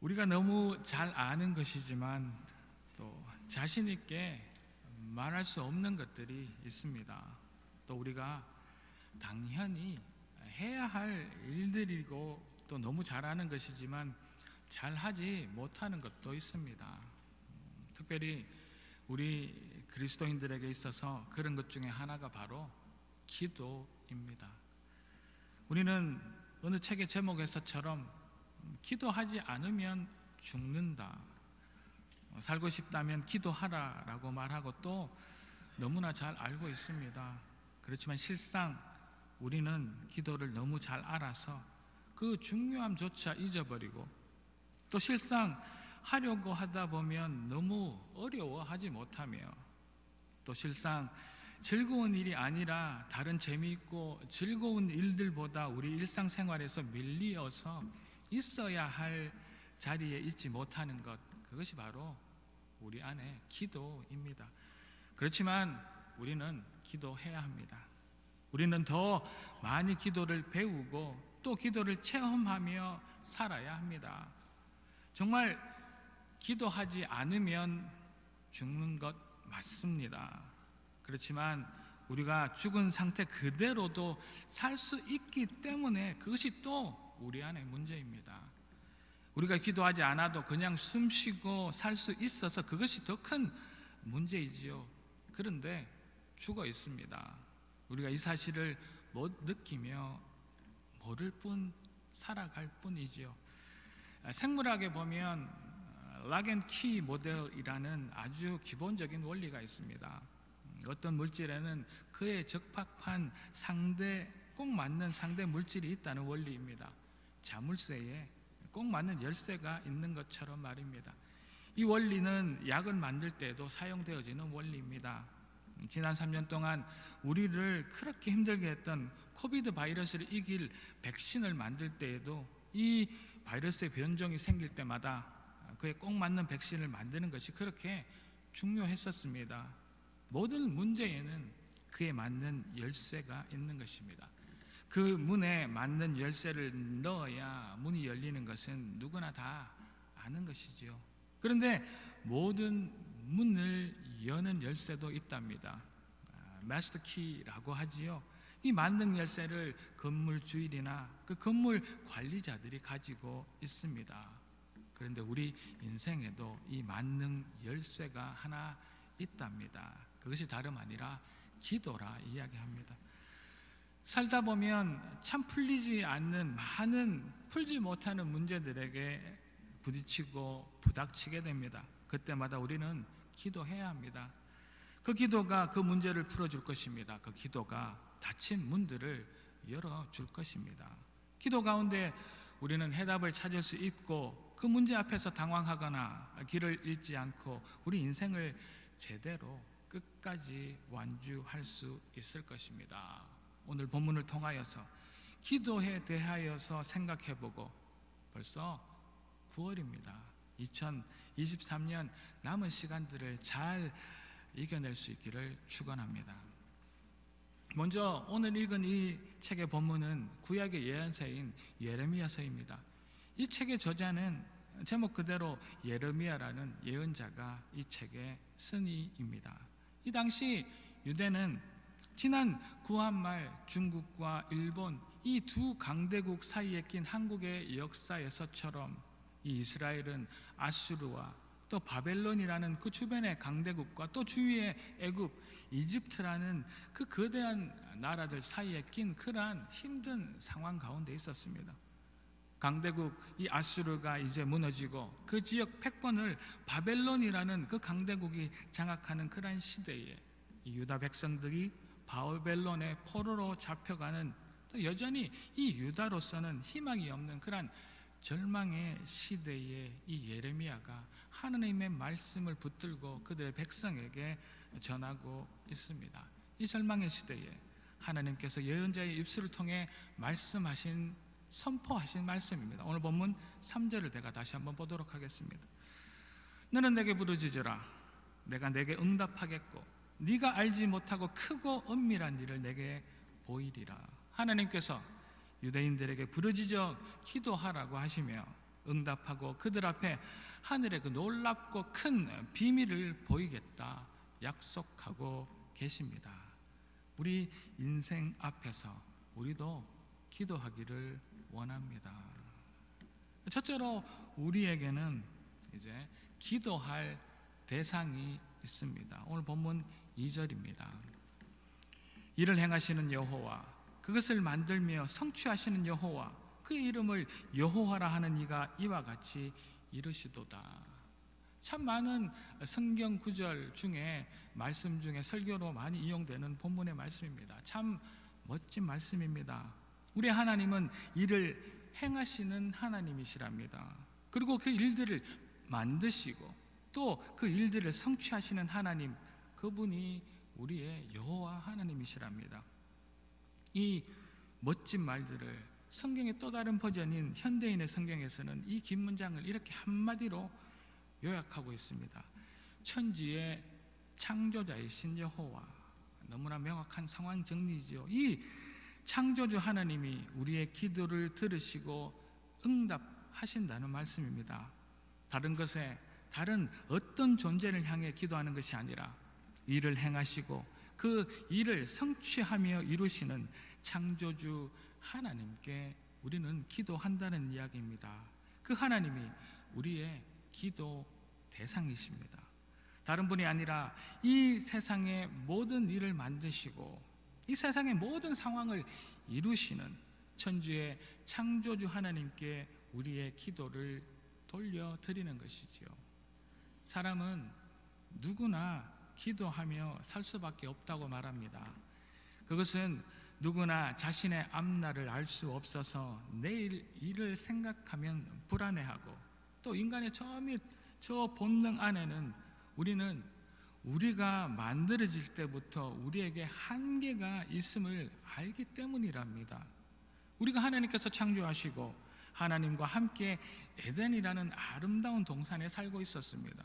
우리가 너무 잘 아는 것이지만 또 자신 있게 말할 수 없는 것들이 있습니다. 또 우리가 당연히 해야 할 일들이고 또 너무 잘하는 것이지만 잘하지 못하는 것도 있습니다. 특별히 우리 그리스도인들에게 있어서 그런 것 중에 하나가 바로 기도입니다. 우리는 어느 책의 제목에서처럼 기도하지 않으면 죽는다, 살고 싶다면 기도하라라고 말하고 또 너무나 잘 알고 있습니다. 그렇지만 실상 우리는 기도를 너무 잘 알아서 그 중요함조차 잊어버리고 또 실상 하려고 하다 보면 너무 어려워하지 못하며 또 실상 즐거운 일이 아니라 다른 재미있고 즐거운 일들보다 우리 일상생활에서 밀리어서 있어야 할 자리에 있지 못하는 것, 그것이 바로 우리 안에 기도입니다. 그렇지만 우리는 기도해야 합니다. 우리는 더 많이 기도를 배우고 또 기도를 체험하며 살아야 합니다. 정말 기도하지 않으면 죽는 것 맞습니다. 그렇지만 우리가 죽은 상태 그대로도 살 수 있기 때문에 그것이 또 우리 안의 문제입니다. 우리가 기도하지 않아도 그냥 숨 쉬고 살 수 있어서 그것이 더 큰 문제이지요. 그런데 죽어 있습니다. 우리가 이 사실을 못 느끼며 모를 뿐 살아갈 뿐이지요. 생물학에 보면 락앤키 모델이라는 아주 기본적인 원리가 있습니다. 어떤 물질에는 그에 적합한 꼭 맞는 상대 물질이 있다는 원리입니다. 자물쇠에 꼭 맞는 열쇠가 있는 것처럼 말입니다. 이 원리는 약을 만들 때도 사용되어지는 원리입니다. 지난 3년 동안 우리를 그렇게 힘들게 했던 코비드 바이러스를 이길 백신을 만들 때에도 이 바이러스의 변종이 생길 때마다 그에 꼭 맞는 백신을 만드는 것이 그렇게 중요했었습니다. 모든 문제에는 그에 맞는 열쇠가 있는 것입니다. 그 문에 맞는 열쇠를 넣어야 문이 열리는 것은 누구나 다 아는 것이지요. 그런데 모든 문을 여는 열쇠도 있답니다. 마스터 키라고 하지요. 이 만능 열쇠를 건물 주인이나 그 건물 관리자들이 가지고 있습니다. 그런데 우리 인생에도 이 만능 열쇠가 하나 있답니다. 그것이 다름 아니라 기도라 이야기합니다. 살다 보면 참 풀리지 않는 많은 풀지 못하는 문제들에게 부딪히고 부닥치게 됩니다. 그때마다 우리는 기도해야 합니다. 그 기도가 그 문제를 풀어줄 것입니다. 그 기도가 닫힌 문들을 열어줄 것입니다. 기도 가운데 우리는 해답을 찾을 수 있고 그 문제 앞에서 당황하거나 길을 잃지 않고 우리 인생을 제대로 끝까지 완주할 수 있을 것입니다. 오늘 본문을 통하여서 기도에 대하여서 생각해보고 벌써 9월입니다. 2023년 남은 시간들을 잘 이겨낼 수 있기를 축원합니다. 먼저 오늘 읽은 이 책의 본문은 구약의 예언서인 예레미야서입니다. 이 책의 저자는 제목 그대로 예레미야라는 예언자가 이 책의 쓴이입니다. 이 당시 유대는 지난 구한말 중국과 일본 이 두 강대국 사이에 낀 한국의 역사에서처럼 이 이스라엘은 아수르와 또 바벨론이라는 그 주변의 강대국과 또 주위의 애굽, 이집트라는 그 거대한 나라들 사이에 낀 그러한 힘든 상황 가운데 있었습니다. 강대국 이 아수르가 이제 무너지고 그 지역 패권을 바벨론이라는 그 강대국이 장악하는 그러한 시대에 이 유다 백성들이 바벨론의 포로로 잡혀가는 또 여전히 이 유다로서는 희망이 없는 그러한 절망의 시대에 이 예레미야가 하나님의 말씀을 붙들고 그들의 백성에게 전하고 있습니다. 이 절망의 시대에 하나님께서 예언자의 입술을 통해 말씀하신 선포하신 말씀입니다. 오늘 본문 3절을 제가 다시 한번 보도록 하겠습니다. 너는 내게 부르짖으라 내가 내게 응답하겠고 네가 알지 못하고 크고 은밀한 일을 내게 보이리라. 하나님께서 유대인들에게 부르짖어 기도하라고 하시며 응답하고 그들 앞에 하늘의 그 놀랍고 큰 비밀을 보이겠다 약속하고 계십니다. 우리 인생 앞에서 우리도 기도하기를 원합니다. 첫째로 우리에게는 이제 기도할 대상이 있습니다. 오늘 본문 2절입니다. 이를 행하시는 여호와, 그것을 만들며 성취하시는 여호와, 그의 이름을 여호와라 하는 이가 이와 같이 이르시도다. 참 많은 성경 구절 중에 말씀 중에 설교로 많이 이용되는 본문의 말씀입니다. 참 멋진 말씀입니다. 우리 하나님은 이를 행하시는 하나님이시랍니다. 그리고 그 일들을 만드시고 또 그 일들을 성취하시는 하나님, 그분이 우리의 여호와 하나님이시랍니다. 이 멋진 말들을 성경의 또 다른 버전인 현대인의 성경에서는 이 긴 문장을 이렇게 한마디로 요약하고 있습니다. 천지의 창조자이신 여호와. 너무나 명확한 상황 정리지요. 이 창조주 하나님이 우리의 기도를 들으시고 응답하신다는 말씀입니다. 다른 어떤 존재를 향해 기도하는 것이 아니라 일을 행하시고 그 일을 성취하며 이루시는 창조주 하나님께 우리는 기도한다는 이야기입니다. 그 하나님이 우리의 기도 대상이십니다. 다른 분이 아니라 이 세상의 모든 일을 만드시고 이 세상의 모든 상황을 이루시는 천주의 창조주 하나님께 우리의 기도를 돌려드리는 것이지요. 사람은 누구나 기도하며 살 수밖에 없다고 말합니다. 그것은 누구나 자신의 앞날을 알 수 없어서 내일 일을 생각하면 불안해하고 또 인간의 저 본능 안에는 우리는 우리가 만들어질 때부터 우리에게 한계가 있음을 알기 때문이랍니다. 우리가 하나님께서 창조하시고 하나님과 함께 에덴이라는 아름다운 동산에 살고 있었습니다.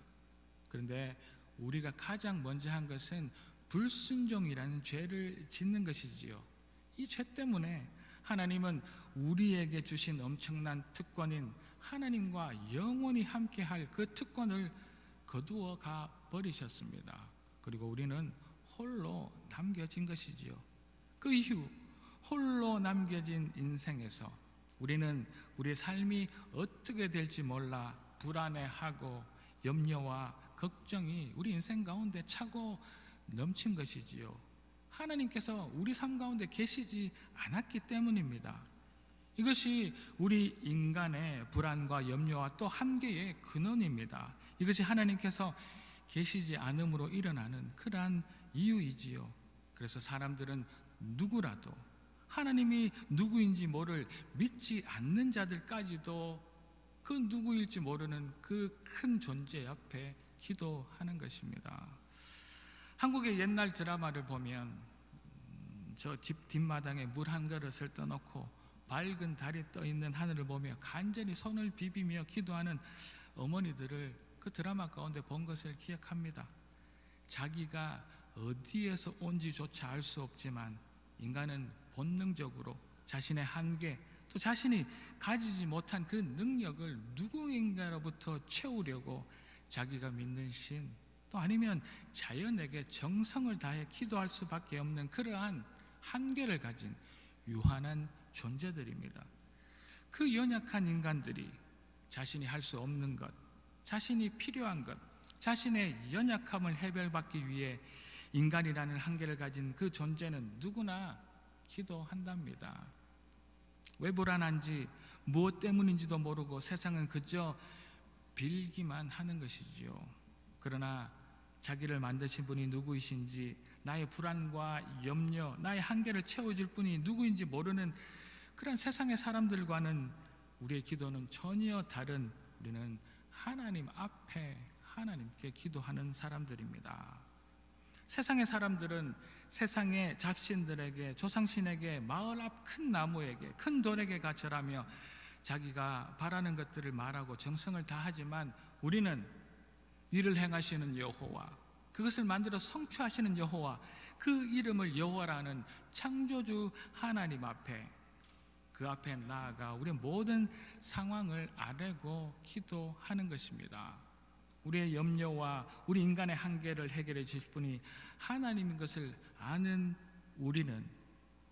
그런데 우리가 가장 먼저 한 것은 불순종이라는 죄를 짓는 것이지요. 이 죄 때문에 하나님은 우리에게 주신 엄청난 특권인 하나님과 영원히 함께할 그 특권을 거두어 가 버리셨습니다. 그리고 우리는 홀로 남겨진 것이지요. 그 이후 홀로 남겨진 인생에서 우리는 우리의 삶이 어떻게 될지 몰라 불안해하고 염려와 걱정이 우리 인생 가운데 차고 넘친 것이지요. 하나님께서 우리 삶 가운데 계시지 않았기 때문입니다. 이것이 우리 인간의 불안과 염려와 또 한계의 근원입니다. 이것이 하나님께서 계시지 않음으로 일어나는 그러한 이유이지요. 그래서 사람들은 누구라도 하나님이 누구인지 모를 믿지 않는 자들까지도 그 누구일지 모르는 그 큰 존재 앞에 기도하는 것입니다. 한국의 옛날 드라마를 보면 저 집 뒷마당에 물 한 그릇을 떠놓고 밝은 달이 떠 있는 하늘을 보며 간절히 손을 비비며 기도하는 어머니들을 그 드라마 가운데 본 것을 기억합니다. 자기가 어디에서 온지조차 알 수 없지만 인간은 본능적으로 자신의 한계 또 자신이 가지지 못한 그 능력을 누구인가로부터 채우려고 자기가 믿는 신 또 아니면 자연에게 정성을 다해 기도할 수밖에 없는 그러한 한계를 가진 유한한 존재들입니다. 그 연약한 인간들이 자신이 할 수 없는 것, 자신이 필요한 것, 자신의 연약함을 해결받기 위해 인간이라는 한계를 가진 그 존재는 누구나 기도한답니다. 왜 불안한지 무엇 때문인지도 모르고 세상은 그저 빌기만 하는 것이지요. 그러나 자기를 만드신 분이 누구이신지 나의 불안과 염려, 나의 한계를 채워줄 분이 누구인지 모르는 그런 세상의 사람들과는 우리의 기도는 전혀 다른 우리는 하나님 앞에 하나님께 기도하는 사람들입니다. 세상의 사람들은 세상의 잡신들에게 조상신에게 마을 앞 큰 나무에게 큰 돌에게 가 절하며 자기가 바라는 것들을 말하고 정성을 다하지만 우리는 일을 행하시는 여호와, 그것을 만들어 성취하시는 여호와, 그 이름을 여호와라는 창조주 하나님 앞에 그 앞에 나아가 우리의 모든 상황을 아뢰고 기도하는 것입니다. 우리의 염려와 우리 인간의 한계를 해결해 주실 분이 하나님인 것을 아는 우리는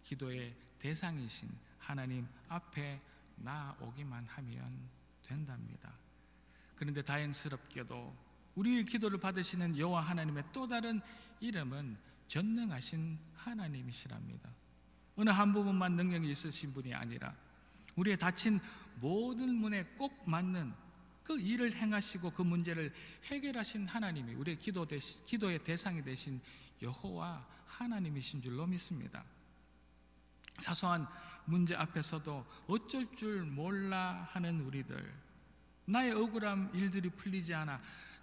기도의 대상이신 하나님 앞에 나오기만 하면 된답니다. 그런데 다행스럽게도 우리의 기도를 받으시는 여호와 하나님의 또 다른 이름은 전능하신 하나님이시랍니다. 어느 한 부분만 능력이 있으신 분이 아니라 우리의 닫힌 모든 문에 꼭 맞는 그 일을 행하시고 그 문제를 해결하신 하나님이 우리의 기도의 대상이 되신 여호와 하나님이신 줄로 믿습니다. 사소한 문제 앞에서도 어쩔 줄 몰라 하는 우리들, 나의 억울한 일들이 풀리지 않아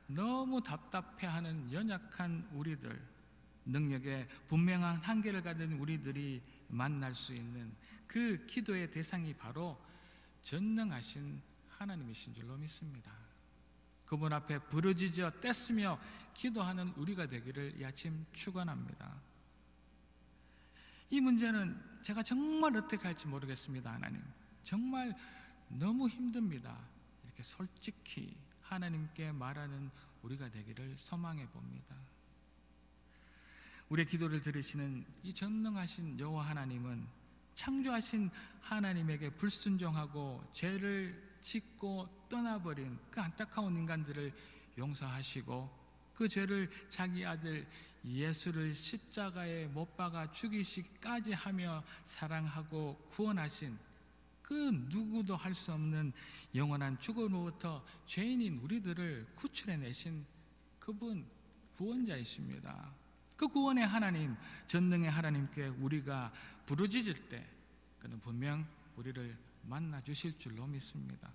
너무 답답해하는 연약한 우리들, 능력에 분명한 한계를 가진 우리들이 만날 수 있는 그 기도의 대상이 바로 전능하신 하나님이신 줄로 믿습니다. 그분 앞에 부르짖어 떼쓰며 기도하는 우리가 되기를 이 아침 축원합니다. 이 문제는 제가 정말 어떻게 할지 모르겠습니다. 하나님, 정말 너무 힘듭니다. 이렇게 솔직히 하나님께 말하는 우리가 되기를 소망해 봅니다. 우리의 기도를 들으시는 이 전능하신 여호와 하나님은 창조하신 하나님에게 불순종하고 죄를 짓고 떠나버린 그 안타까운 인간들을 용서하시고 그 죄를 자기 아들 예수를 십자가에 못 박아 죽이시기까지 하며 사랑하고 구원하신 그 누구도 할 수 없는 영원한 죽음으로부터 죄인인 우리들을 구출해내신 그분 구원자이십니다. 그 구원의 하나님, 전능의 하나님께 우리가 부르짖을 때 그는 분명 우리를 만나 주실 줄로 믿습니다.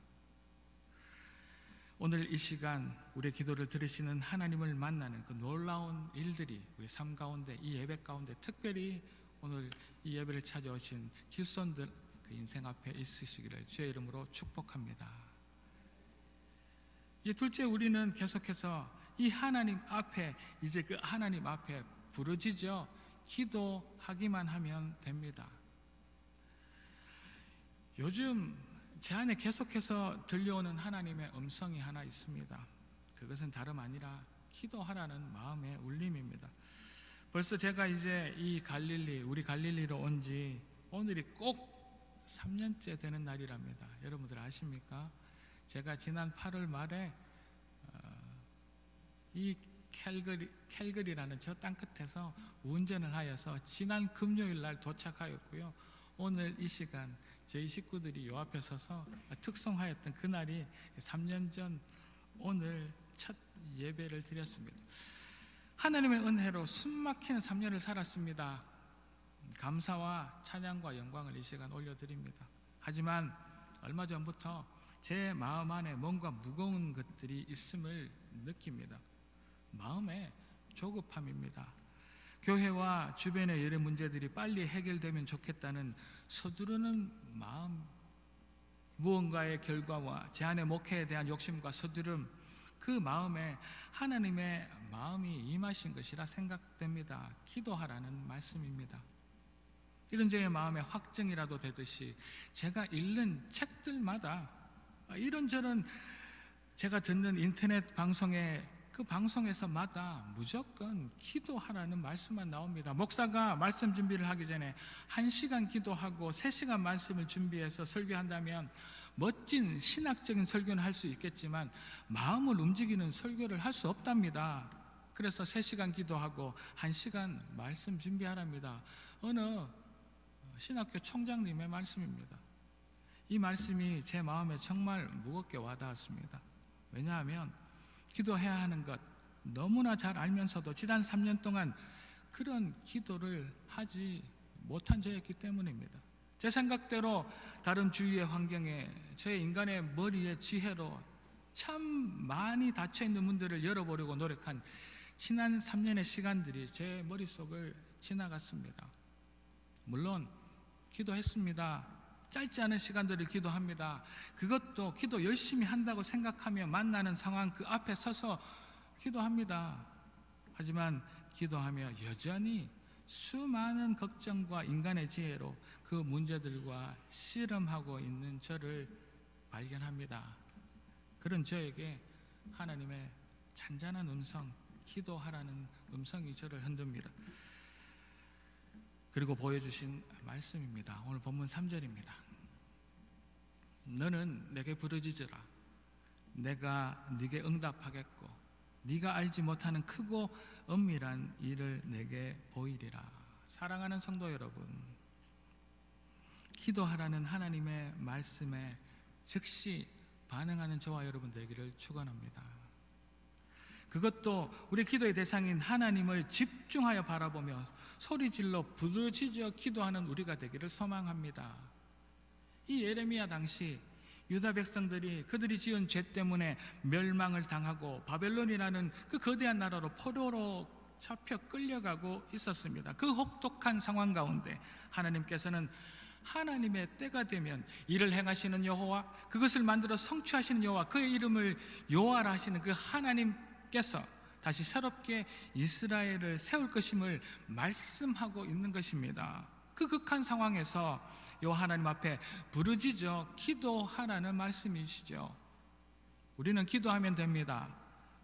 오늘 이 시간 우리의 기도를 들으시는 하나님을 만나는 그 놀라운 일들이 우리 삶 가운데, 이 예배 가운데, 특별히 오늘 이 예배를 찾아오신 길손들 그 인생 앞에 있으시기를 주의 이름으로 축복합니다. 둘째, 우리는 계속해서 이 하나님 앞에, 이제 그 하나님 앞에 부르짖어 기도하기만 하면 됩니다. 요즘 제 안에 계속해서 들려오는 하나님의 음성이 하나 있습니다. 그것은 다름 아니라 기도하라는 마음의 울림입니다. 벌써 제가 이제 이 우리 갈릴리로 온 지 오늘이 꼭 3년째 되는 날이랍니다. 여러분들 아십니까? 제가 지난 8월 말에 이 캘거리라는 저 땅끝에서 운전을 하여서 지난 금요일 날 도착하였고요. 오늘 이 시간 저희 식구들이 요 앞에 서서 특송하였던 그날이 3년 전 오늘 첫 예배를 드렸습니다. 하나님의 은혜로 숨막히는 3년을 살았습니다. 감사와 찬양과 영광을 이 시간 올려드립니다. 하지만 얼마 전부터 제 마음 안에 뭔가 무거운 것들이 있음을 느낍니다. 마음의 조급함입니다. 교회와 주변의 여러 문제들이 빨리 해결되면 좋겠다는 서두르는 마음, 무언가의 결과와 제 안의 목회에 대한 욕심과 서두름, 그 마음에 하나님의 마음이 임하신 것이라 생각됩니다. 기도하라는 말씀입니다. 이런 저의 마음의 확증이라도 되듯이 제가 읽는 책들마다 이런저런 제가 듣는 인터넷 방송에 그 방송에서마다 무조건 기도하라는 말씀만 나옵니다. 목사가 말씀 준비를 하기 전에 1시간 기도하고 3시간 말씀을 준비해서 설교한다면 멋진 신학적인 설교는 할 수 있겠지만 마음을 움직이는 설교를 할 수 없답니다. 그래서 3시간 기도하고 1시간 말씀 준비하랍니다. 어느 신학교 총장님의 말씀입니다. 이 말씀이 제 마음에 정말 무겁게 와닿았습니다. 왜냐하면 기도해야 하는 것 너무나 잘 알면서도 지난 3년 동안 그런 기도를 하지 못한 저였기 때문입니다. 제 생각대로 다른 주위의 환경에 저의 인간의 머리의 지혜로 참 많이 닫혀있는 문들을 열어보려고 노력한 지난 3년의 시간들이 제 머릿속을 지나갔습니다. 물론 기도했습니다. 짧지 않은 시간들을 기도합니다. 그것도 기도 열심히 한다고 생각하며 만나는 상황 그 앞에 서서 기도합니다. 하지만 기도하며 여전히 수많은 걱정과 인간의 지혜로 그 문제들과 씨름하고 있는 저를 발견합니다. 그런 저에게 하나님의 잔잔한 음성, 기도하라는 음성이 저를 흔듭니다. 그리고 보여주신 말씀입니다. 오늘 본문 3절입니다. 너는 내게 부르짖으라. 내가 네게 응답하겠고 네가 알지 못하는 크고 은밀한 일을 내게 보이리라. 사랑하는 성도 여러분, 기도하라는 하나님의 말씀에 즉시 반응하는 저와 여러분 되기를 축원합니다. 그것도 우리 기도의 대상인 하나님을 집중하여 바라보며 소리질러 부르짖어 기도하는 우리가 되기를 소망합니다. 이 예레미야 당시 유다 백성들이 그들이 지은 죄 때문에 멸망을 당하고 바벨론이라는 그 거대한 나라로 포로로 잡혀 끌려가고 있었습니다. 그 혹독한 상황 가운데 하나님께서는 하나님의 때가 되면 이를 행하시는 여호와, 그것을 만들어 성취하시는 여호와, 그의 이름을 여호와라 하시는 그 하나님께서 다시 새롭게 이스라엘을 세울 것임을 말씀하고 있는 것입니다. 그 극한 상황에서 여호와 하나님 앞에 부르짖어 기도하라는 말씀이시죠. 우리는 기도하면 됩니다.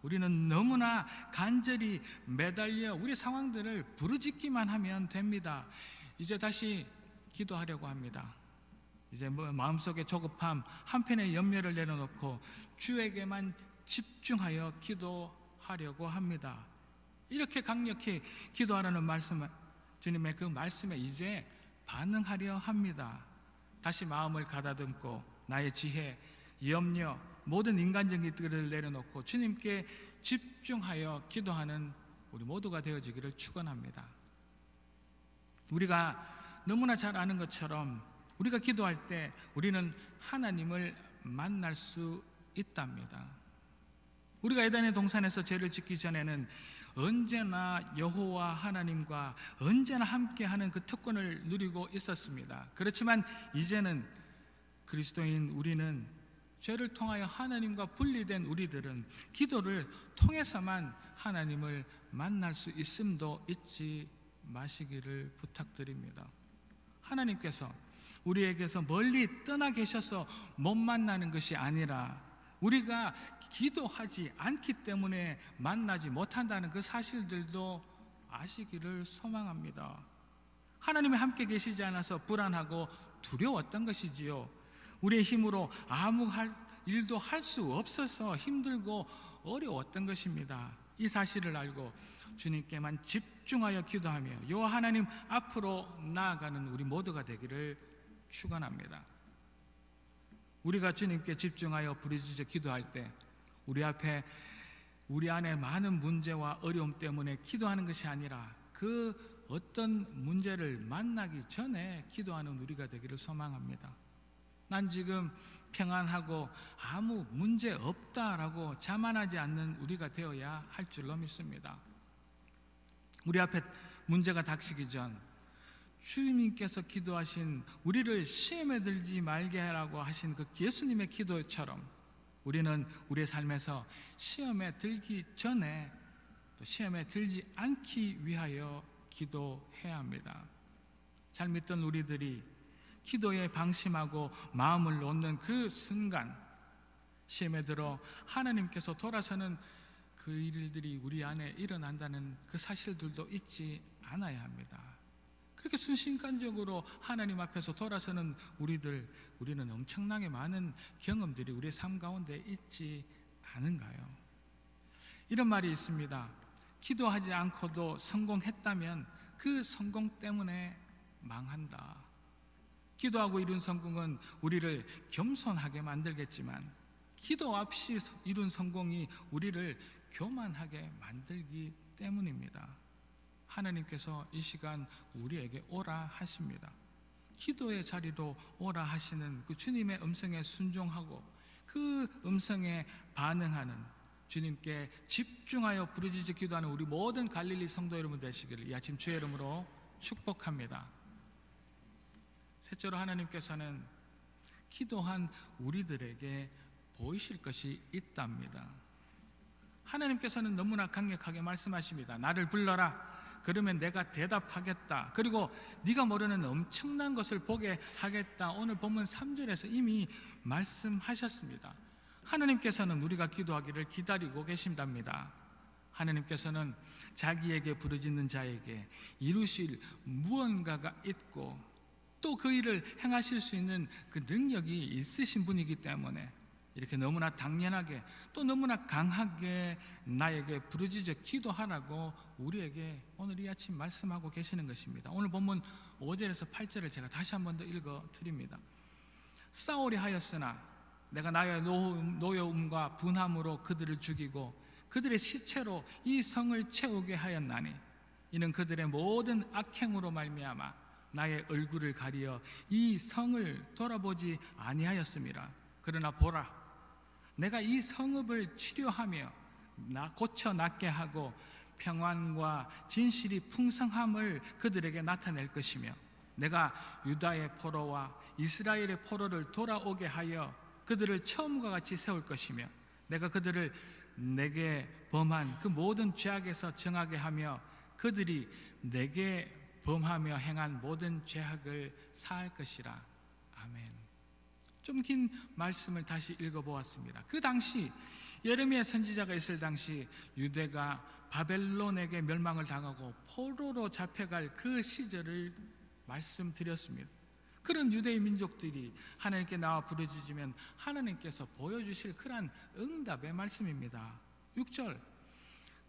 우리는 너무나 간절히 매달려 우리 상황들을 부르짖기만 하면 됩니다. 이제 다시 기도하려고 합니다. 이제 마음속의 조급함, 한편의 염려를 내려놓고 주에게만 집중하여 기도하려고 합니다. 이렇게 강력히 기도하라는 말씀, 주님의 그 말씀에 이제 반응하려 합니다. 다시 마음을 가다듬고 나의 지혜, 염려, 모든 인간적인 것들을 내려놓고 주님께 집중하여 기도하는 우리 모두가 되어지기를 축원합니다. 우리가 너무나 잘 아는 것처럼 우리가 기도할 때 우리는 하나님을 만날 수 있답니다. 우리가 에덴의 동산에서 죄를 짓기 전에는 언제나 여호와 하나님과 언제나 함께하는 그 특권을 누리고 있었습니다. 그렇지만 이제는 그리스도인 우리는 죄를 통하여 하나님과 분리된 우리들은 기도를 통해서만 하나님을 만날 수 있음도 잊지 마시기를 부탁드립니다. 하나님께서 우리에게서 멀리 떠나 계셔서 못 만나는 것이 아니라 우리가 기도하지 않기 때문에 만나지 못한다는 그 사실들도 아시기를 소망합니다. 하나님이 함께 계시지 않아서 불안하고 두려웠던 것이지요. 우리의 힘으로 아무 일도 할 수 없어서 힘들고 어려웠던 것입니다. 이 사실을 알고 주님께만 집중하여 기도하며 여호와 하나님 앞으로 나아가는 우리 모두가 되기를 축원합니다. 우리가 주님께 집중하여 부르짖어 기도할 때 우리 안에 많은 문제와 어려움 때문에 기도하는 것이 아니라 그 어떤 문제를 만나기 전에 기도하는 우리가 되기를 소망합니다. 난 지금 평안하고 아무 문제 없다라고 자만하지 않는 우리가 되어야 할 줄로 믿습니다. 우리 앞에 문제가 닥치기 전 주님께서 기도하신 우리를 시험에 들지 말게 하라고 하신 그 예수님의 기도처럼 우리는 우리의 삶에서 시험에 들기 전에 또 시험에 들지 않기 위하여 기도해야 합니다. 잘 믿던 우리들이 기도에 방심하고 마음을 놓는 그 순간 시험에 들어 하나님께서 돌아서는 그 일들이 우리 안에 일어난다는 그 사실들도 잊지 않아야 합니다. 그렇게 순식간적으로 하나님 앞에서 돌아서는 우리는 엄청나게 많은 경험들이 우리의 삶 가운데 있지 않은가요? 이런 말이 있습니다. 기도하지 않고도 성공했다면 그 성공 때문에 망한다. 기도하고 이룬 성공은 우리를 겸손하게 만들겠지만 기도 없이 이룬 성공이 우리를 교만하게 만들기 때문입니다. 하나님께서 이 시간 우리에게 오라 하십니다. 기도의 자리로 오라 하시는 그 주님의 음성에 순종하고 그 음성에 반응하는 주님께 집중하여 부르짖어 기도하는 우리 모든 갈릴리 성도 여러분 되시기를 이 아침 주의 이름으로 축복합니다. 셋째로 하나님께서는 기도한 우리들에게 보이실 것이 있답니다. 하나님께서는 너무나 강력하게 말씀하십니다. 나를 불러라. 그러면 내가 대답하겠다. 그리고 네가 모르는 엄청난 것을 보게 하겠다. 오늘 본문 3절에서 이미 말씀하셨습니다. 하나님께서는 우리가 기도하기를 기다리고 계신답니다. 하나님께서는 자기에게 부르짖는 자에게 이루실 무언가가 있고 또 그 일을 행하실 수 있는 그 능력이 있으신 분이기 때문에 이렇게 너무나 당연하게 또 너무나 강하게 나에게 부르짖어 기도하라고 우리에게 오늘 이 아침 말씀하고 계시는 것입니다. 오늘 본문 5절에서 8절을 제가 다시 한 번 더 읽어 드립니다. 사울이 하였으나 내가 나의 노여움과 분함으로 그들을 죽이고 그들의 시체로 이 성을 채우게 하였나니 이는 그들의 모든 악행으로 말미암아 나의 얼굴을 가리어 이 성을 돌아보지 아니하였음이라. 그러나 보라, 내가 이 성읍을 치료하며 고쳐 낫게 하고 평안과 진실이 풍성함을 그들에게 나타낼 것이며 내가 유다의 포로와 이스라엘의 포로를 돌아오게 하여 그들을 처음과 같이 세울 것이며 내가 그들을 내게 범한 그 모든 죄악에서 정하게 하며 그들이 내게 범하며 행한 모든 죄악을 사할 것이라. 아멘. 좀 긴 말씀을 다시 읽어보았습니다. 그 당시 예레미야 선지자가 있을 당시 유대가 바벨론에게 멸망을 당하고 포로로 잡혀갈 그 시절을 말씀드렸습니다. 그런 유대의 민족들이 하나님께 나와 부르짖으면 하나님께서 보여주실 그러한 응답의 말씀입니다. 6절,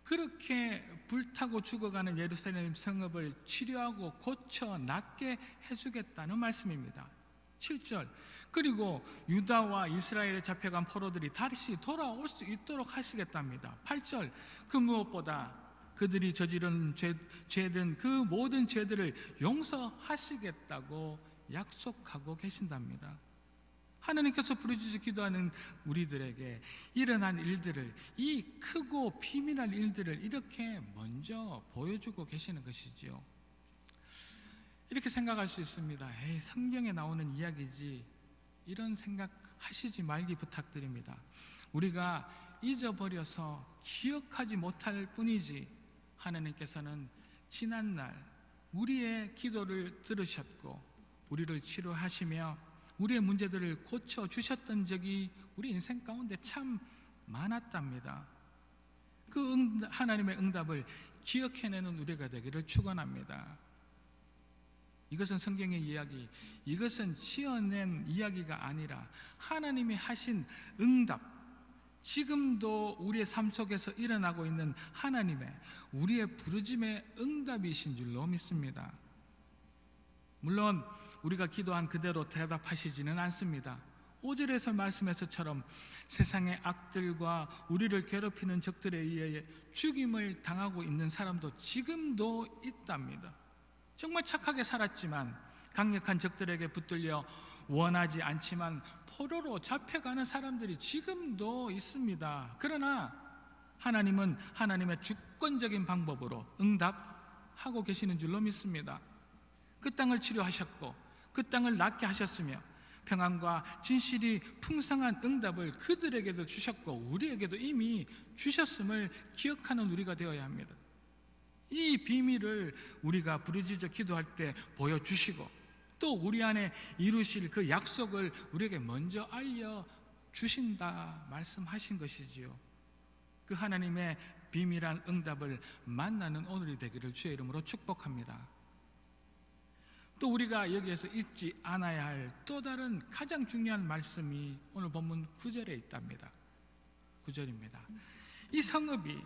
그렇게 불타고 죽어가는 예루살렘 성읍을 치료하고 고쳐 낫게 해주겠다는 말씀입니다. 7절, 그리고 유다와 이스라엘에 잡혀간 포로들이 다시 돌아올 수 있도록 하시겠답니다. 8절, 그 무엇보다 그들이 저지른 죄든 그 모든 죄들을 용서하시겠다고 약속하고 계신답니다. 하나님께서 부르짖어 기도하는 우리들에게 일어난 일들을, 이 크고 비밀한 일들을 이렇게 먼저 보여주고 계시는 것이지요. 이렇게 생각할 수 있습니다. 에이, 성경에 나오는 이야기지, 이런 생각하시지 말기 부탁드립니다. 우리가 잊어버려서 기억하지 못할 뿐이지 하나님께서는 지난날 우리의 기도를 들으셨고 우리를 치료하시며 우리의 문제들을 고쳐주셨던 적이 우리 인생 가운데 참 많았답니다. 그 하나님의 응답을 기억해내는 우리가 되기를 축원합니다. 이것은 성경의 이야기, 이것은 지어낸 이야기가 아니라 하나님이 하신 응답, 지금도 우리의 삶 속에서 일어나고 있는 하나님의, 우리의 부르짐의 응답이신 줄로 믿습니다. 물론 우리가 기도한 그대로 대답하시지는 않습니다. 5절에서 말씀에서처럼 세상의 악들과 우리를 괴롭히는 적들에 의해 죽임을 당하고 있는 사람도 지금도 있답니다. 정말 착하게 살았지만 강력한 적들에게 붙들려 원하지 않지만 포로로 잡혀가는 사람들이 지금도 있습니다. 그러나 하나님은 하나님의 주권적인 방법으로 응답하고 계시는 줄로 믿습니다. 그 땅을 치료하셨고 그 땅을 낫게 하셨으며 평안과 진실이 풍성한 응답을 그들에게도 주셨고 우리에게도 이미 주셨음을 기억하는 우리가 되어야 합니다. 이 비밀을 우리가 부르짖어 기도할 때 보여주시고 또 우리 안에 이루실 그 약속을 우리에게 먼저 알려주신다 말씀하신 것이지요. 그 하나님의 비밀한 응답을 만나는 오늘이 되기를 주의 이름으로 축복합니다. 또 우리가 여기에서 잊지 않아야 할 또 다른 가장 중요한 말씀이 오늘 본문 9절에 있답니다. 9절입니다. 이 성읍이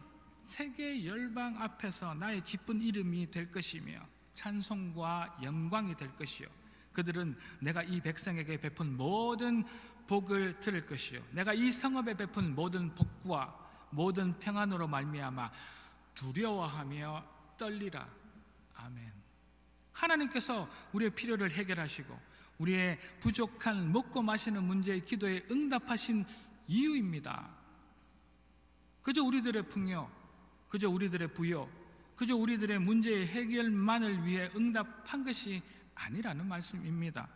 세계 열방 앞에서 나의 기쁜 이름이 될 것이며 찬송과 영광이 될 것이요 그들은 내가 이 백성에게 베푼 모든 복을 들을 것이요 내가 이 성읍에 베푼 모든 복과 모든 평안으로 말미암아 두려워하며 떨리라. 아멘. 하나님께서 우리의 필요를 해결하시고 우리의 부족한 먹고 마시는 문제의 기도에 응답하신 이유입니다. 그저 우리들의 풍요, 그저 우리들의 부요, 그저 우리들의 문제의 해결만을 위해 응답한 것이 아니라는 말씀입니다.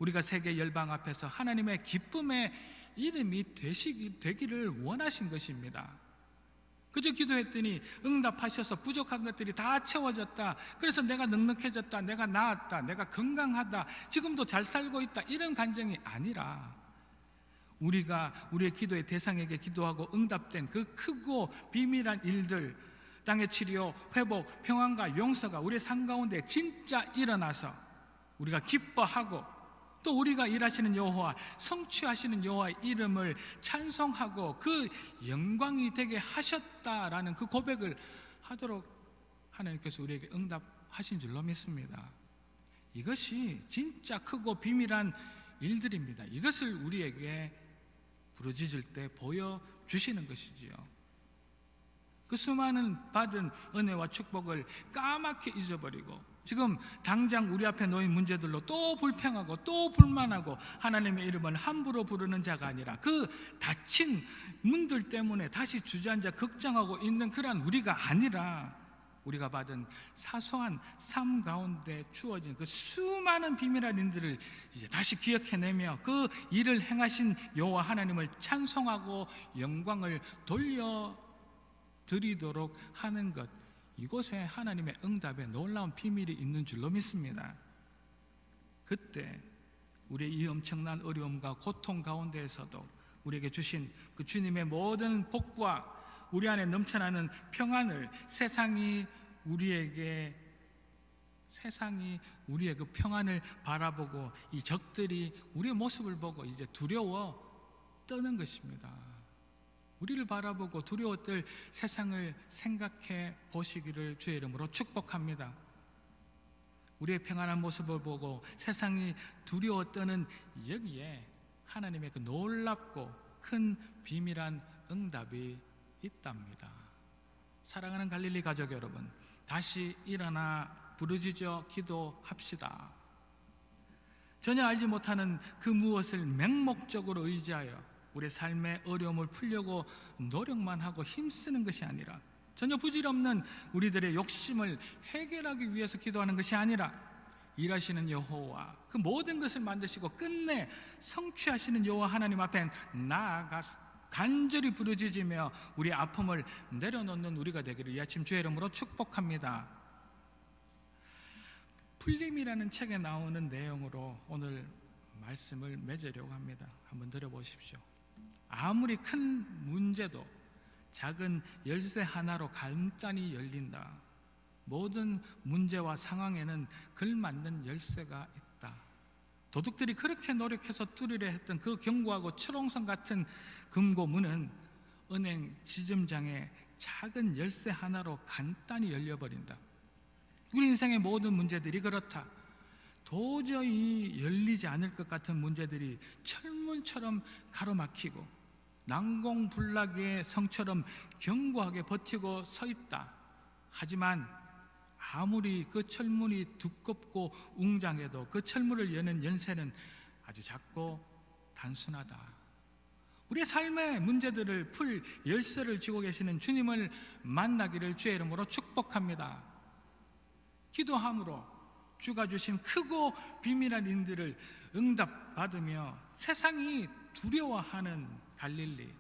우리가 세계 열방 앞에서 하나님의 기쁨의 이름이 되기를 원하신 것입니다. 그저 기도했더니 응답하셔서 부족한 것들이 다 채워졌다. 그래서 내가 넉넉해졌다, 내가 나았다, 내가 건강하다, 지금도 잘 살고 있다, 이런 간증이 아니라 우리가 우리의 기도의 대상에게 기도하고 응답된 그 크고 비밀한 일들, 땅의 치료, 회복, 평안과 용서가 우리의 삶 가운데 진짜 일어나서 우리가 기뻐하고 또 우리가 일하시는 여호와, 성취하시는 여호와의 이름을 찬송하고 그 영광이 되게 하셨다라는 그 고백을 하도록 하나님께서 우리에게 응답하신 줄로 믿습니다. 이것이 진짜 크고 비밀한 일들입니다. 이것을 우리에게 부르짖을 때 보여주시는 것이지요. 그 수많은 받은 은혜와 축복을 까맣게 잊어버리고 지금 당장 우리 앞에 놓인 문제들로 또 불평하고 또 불만하고 하나님의 이름을 함부로 부르는 자가 아니라 그 닫힌 문들 때문에 다시 주저앉아 걱정하고 있는 그런 우리가 아니라 우리가 받은 사소한 삶 가운데 주어진 그 수많은 비밀한 일들을 이제 다시 기억해내며 그 일을 행하신 여호와 하나님을 찬송하고 영광을 돌려드리도록 하는 것, 이곳에 하나님의 응답에 놀라운 비밀이 있는 줄로 믿습니다. 그때 우리의 이 엄청난 어려움과 고통 가운데에서도 우리에게 주신 그 주님의 모든 복과 우리 안에 넘쳐나는 평안을 세상이 우리의 그 평안을 바라보고 이 적들이 우리의 모습을 보고 이제 두려워 떠는 것입니다. 우리를 바라보고 두려워 떨 세상을 생각해 보시기를 주의 이름으로 축복합니다. 우리의 평안한 모습을 보고 세상이 두려워 떠는 여기에 하나님의 그 놀랍고 큰 비밀한 응답이 있답니다. 사랑하는 갈릴리 가족 여러분, 다시 일어나 부르짖어 기도합시다. 전혀 알지 못하는 그 무엇을 맹목적으로 의지하여 우리의 삶의 어려움을 풀려고 노력만 하고 힘쓰는 것이 아니라, 전혀 부질없는 우리들의 욕심을 해결하기 위해서 기도하는 것이 아니라, 일하시는 여호와, 그 모든 것을 만드시고 끝내 성취하시는 여호와 하나님 앞에 나아가서 간절히 부르짖으며 우리의 아픔을 내려놓는 우리가 되기를 이 아침 주의 이름으로 축복합니다. 풀림이라는 책에 나오는 내용으로 오늘 말씀을 맺으려고 합니다. 한번 들어보십시오. 아무리 큰 문제도 작은 열쇠 하나로 간단히 열린다. 모든 문제와 상황에는 걸맞는 열쇠가 있다. 도둑들이 그렇게 노력해서 뚫으려 했던 그 견고하고 철옹성 같은 금고문은 은행 지점장의 작은 열쇠 하나로 간단히 열려버린다. 우리 인생의 모든 문제들이 그렇다. 도저히 열리지 않을 것 같은 문제들이 철문처럼 가로막히고 난공불락의 성처럼 견고하게 버티고 서 있다. 하지만 아무리 그 철문이 두껍고 웅장해도 그 철문을 여는 열쇠는 아주 작고 단순하다. 우리의 삶의 문제들을 풀 열쇠를 쥐고 계시는 주님을 만나기를 주의 이름으로 축복합니다. 기도함으로 주가 주신 크고 비밀한 일들을 응답받으며 세상이 두려워하는 갈릴리,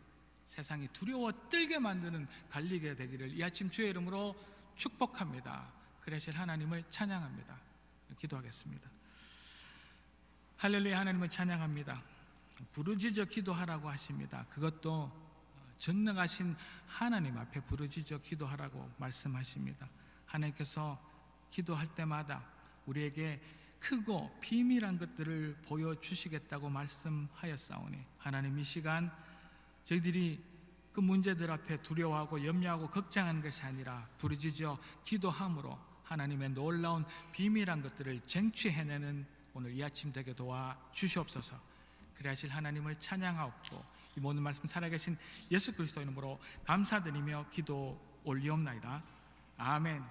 세상이 두려워 떨게 만드는 갈릴리가 되기를 이 아침 주의 이름으로 축복합니다. 그러실 하나님을 찬양합니다. 기도하겠습니다. 할렐루야. 하나님을 찬양합니다. 부르짖어 기도하라고 하십니다. 그것도 전능하신 하나님 앞에 부르짖어 기도하라고 말씀하십니다. 하나님께서 기도할 때마다 우리에게 크고 비밀한 것들을 보여주시겠다고 말씀하였사오니 하나님, 이 시간 저희들이 그 문제들 앞에 두려워하고 염려하고 걱정하는 것이 아니라 부르짖어 기도함으로 하나님의 놀라운 비밀한 것들을 쟁취해내는 오늘 이 아침 되게 도와주시옵소서. 그리하실 하나님을 찬양하옵고 이 모든 말씀 살아계신 예수 그리스도 이름으로 감사드리며 기도 올리옵나이다. 아멘.